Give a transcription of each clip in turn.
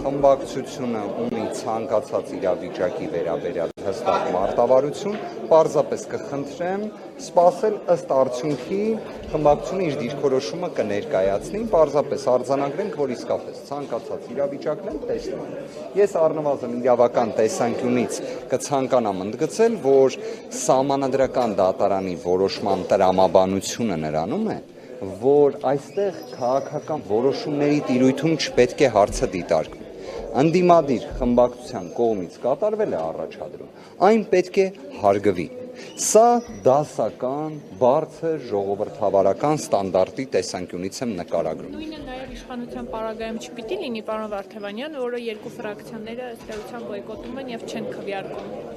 խմբակցությունը ունի ցանկացած իրավիճակի վերաբերյալ հստակ մարտավարություն, պարզապես կխնդրեմ սպասել ըստ արդյունքի խմբակցությունը իր դիրքորոշումը կներկայացնի, պարզապես արձանագրենք, որ իսկապես ցանկացած իրավիճակն են տեսնում։ Ես առնվազն իրավական տեսանկյունից կցանկանամ ընդգծել, որ սահմանադրական դատարանի որոշման տրամաբանությունը նրանում է, որ այստեղ քաղաքական որոշումների տիրույթում չպետք է հարցը դիտարկվի։ Ընդդիմադիր խմբակցության կողմից կատարվել է առաջադրում, այն պետք է հարգվի։ Սա դասական, բարձր, ժողովրդավարական ստանդարտի տեսանկյունից եմ նկարագրում։ Նույնը նաև իշխանության պարագայում չպիտի լինի, պարոն Վարդևանյան, որը երկու ֆրակցիաները ըստ էության բոյկոտում են եւ չեն քվեարկում։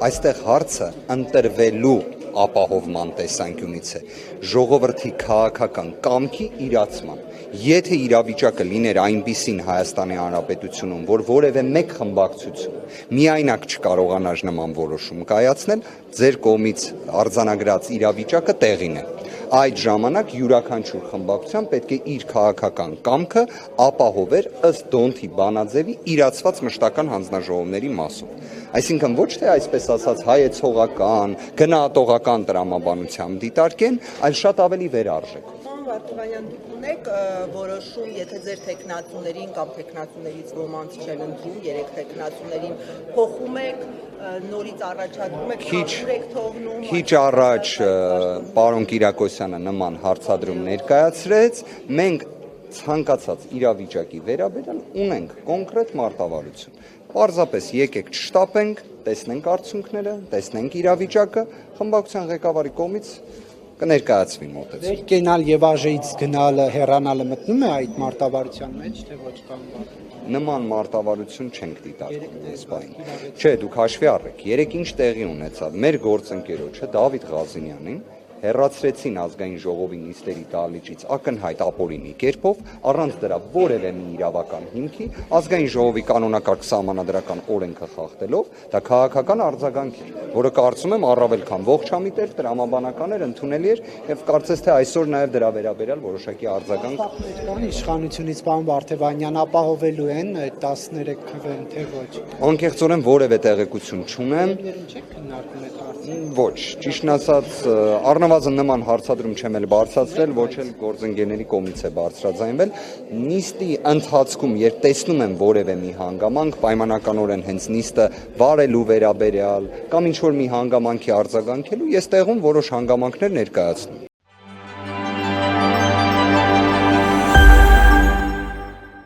Այստեղ հարցը ընտրվելու ապահովման տեսանկյունից է, ժողովրդի քաղաքական կամքի իրացման։ Եթե իրավիճակը լիներ այնպիսին Հայաստանի Հանրապետությունում, որ որևէ մեկ խմբակցություն միայնակ չկարողանար նման որոշում կայացնել, ձեր կողմից արձանագրած իրավիճակը տեղին է։ Այդ ժամանակ յուրաքանչյուր խմբակցության պետք է իր քաղաքական կամքը ապահովեր ըստ Դոնթի բանաձևի իրացված մշտական հանձնաժողովների մասով։ Այսինքն ոչ թե այսպես ասած հայեցողական, գնահատողական տրամաբանությամբ դիտարկեն, այլ շատ ավելի վերարժեք։ Վարդևանյան, ունեք որոշում, եթե ձեր տեխնացուներին կամ տեխնացուներից ոմանց չեն ընտրում, 3 տեխնացուներին փոխում եք, նորից առաջադրում եք, եք թողնում։ Քիչ առաջ պարոն Կիրակոսյանը նման հարցադրում ներկայացրեց, մենք ցանկացած իրավիճակի վերաբերյալ ունենք կոնկրետ մարտավարություն։ Պարզապես եկեք չշտապենք, տեսնենք արդյունքները, տեսնենք իրավիճակը, խմբակցության ղեկավարի կողմից կներկայացվի մոտեցում։ Վեր կենալ եւ ԱԺ-ից գնալը, հեռանալը մտնում է այդ մարտավարության մեջ, թե ոչ կամ։ Նման մարտավարություն չենք դիտարկում այս բանին։ Չէ, դուք հաշվի առեք, երեք ինչ տեղի ունեցավ։ Մեր գործընկերոջը Դավիթ Ղազինյանին հեռացրեցին ազգային ժողովի նիստերի դահլիճից ակնհայտ ապօրինի կերպով, առանց դրա որևէ մի իրավական հիմքի, ազգային ժողովի կանոնակարգ սահմանադրական օրենքը խախտելով, դա քաղաքական արձագանք էր, որը կարծում եմ առավել քան ողջամիտ էր, տրամաբանական էր, ընդունելի էր եւ կարծես թե այսօր նաեւ դրա վերաբերյալ որոշակի արձագանք իշխանությունից պարոն Վարդևանյան ապահովելու են այդ 13 քվեն, թե ոչ։ Անկեղծորեն որևէ տեղեկություն չունեմ։ Ոչ, ճիշտն ասած, առնվազն նման հարցադրում չեմ էլ բարձրացրել, ոչ էլ գործընկերների կողմից է բարձրաձայնվել։ Նիստի ընթացքում, երբ տեսնում եմ որևէ մի հանգամանք, պայմանականորեն հենց նիստը վարելու վերաբերյալ կամ ինչ որ մի հանգամանքի արձագանքելու, ես տեղում որոշ հանգամանքներ ներկայացնում։